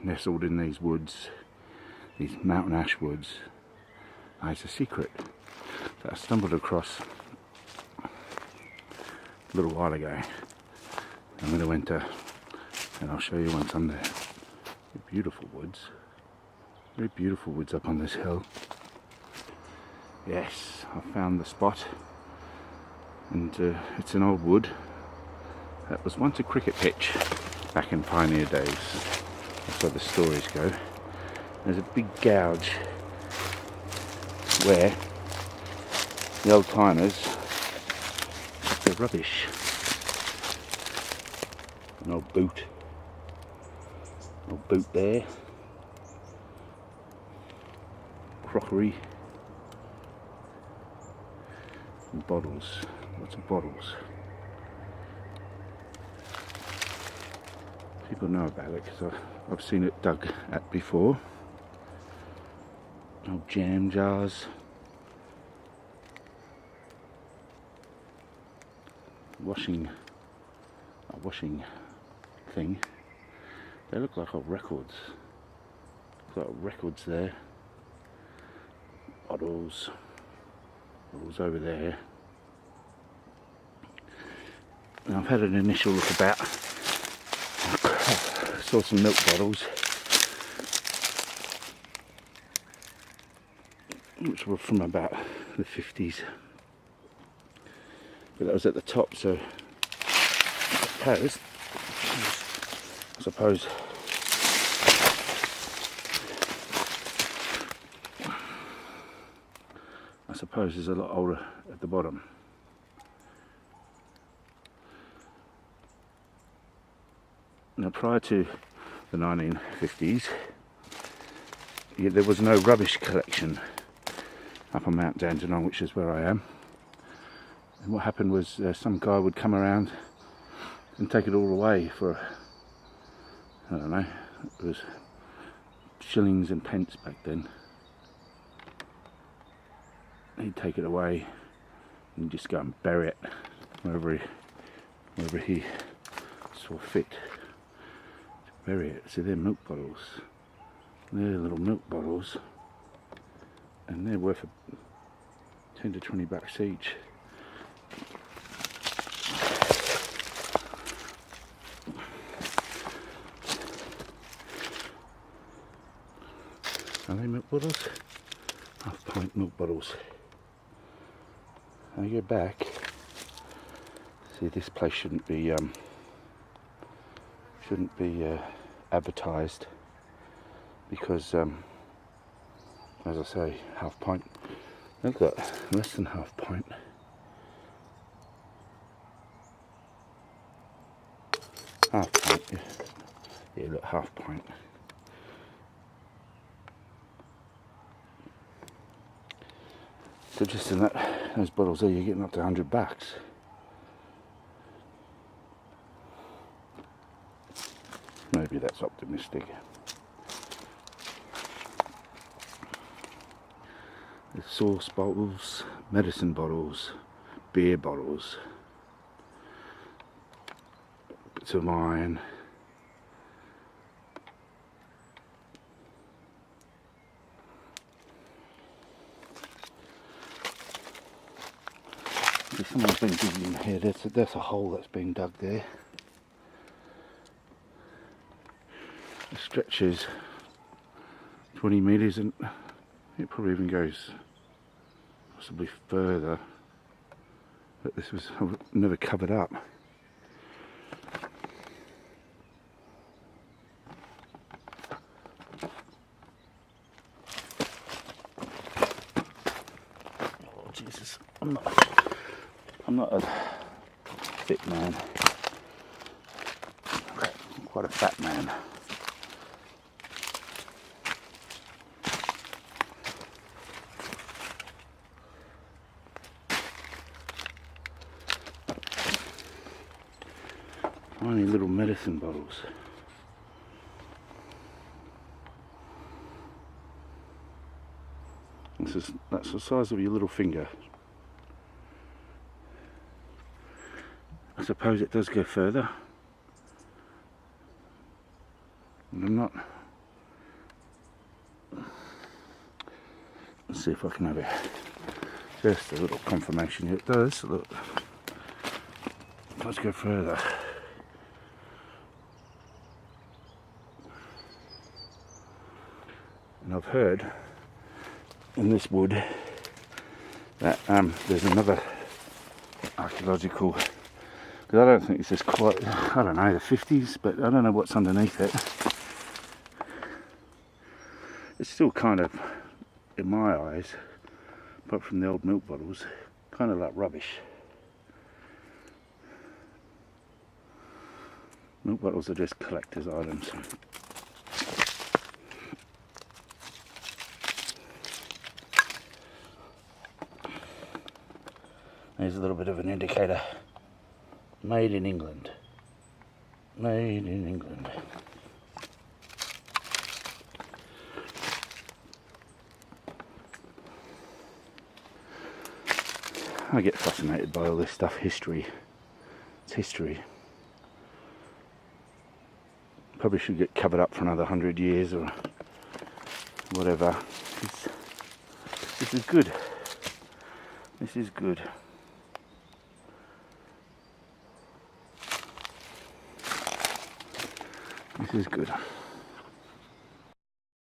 nestled in these woods, these mountain ash woods. It's a secret that I stumbled across a little while ago. I'm going to enter, and I'll show you once I'm there. Beautiful woods, very beautiful woods up on this hill. Yes, I found the spot, and it's an old wood that was once a cricket pitch back in pioneer days. That's where the stories go. There's a big gouge where the old timers took their rubbish. An old boot there, crockery, and bottles, lots of bottles. People know about it because I've seen it dug at before. Old jam jars, washing thing. They look like old records. Got records there. Bottles over there. And I've had an initial look about. I saw some milk bottles, which were from about the 50s. But that was at the top, so I suppose there's a lot older at the bottom. Now, prior to the 1950s, there was no rubbish collection up on Mount Dandenong, which is where I am. And what happened was some guy would come around and take it all away for, I don't know, it was shillings and pence back then. He'd take it away and just go and bury it wherever he saw fit to bury it. So they're milk bottles. They're little milk bottles, and they're worth 10 to 20 bucks each. Are they milk bottles? Half pint milk bottles. I go back. See, this place shouldn't be advertised because, as I say, half pint. They've got less than half pint. Half pint. Yeah, look, half pint. So just in those bottles there, you're getting up to 100 bucks. Maybe that's optimistic. There's sauce bottles, medicine bottles, beer bottles, bits of iron. Someone's been digging in here. There's a hole that's been dug there. It stretches 20 metres and it probably even goes possibly further. But this was never covered up. Oh Jesus, I'm not a fit man. I'm quite a fat man. Tiny little medicine bottles. That's the size of your little finger. I suppose it does go further. I'm not. Let's see if I can have it. Just a little confirmation. It does. Look. Let's go further. And I've heard in this wood that there's another archaeological, because I don't think this is quite, I don't know, the 50s, but I don't know what's underneath it. It's still kind of, in my eyes, apart from the old milk bottles, kind of like rubbish. Milk bottles are just collector's items. There's a little bit of an indicator. Made in England. Made in England. I get fascinated by all this stuff. History. It's history. Probably should get covered up for another 100 years or whatever. This is good. This is good. This is good.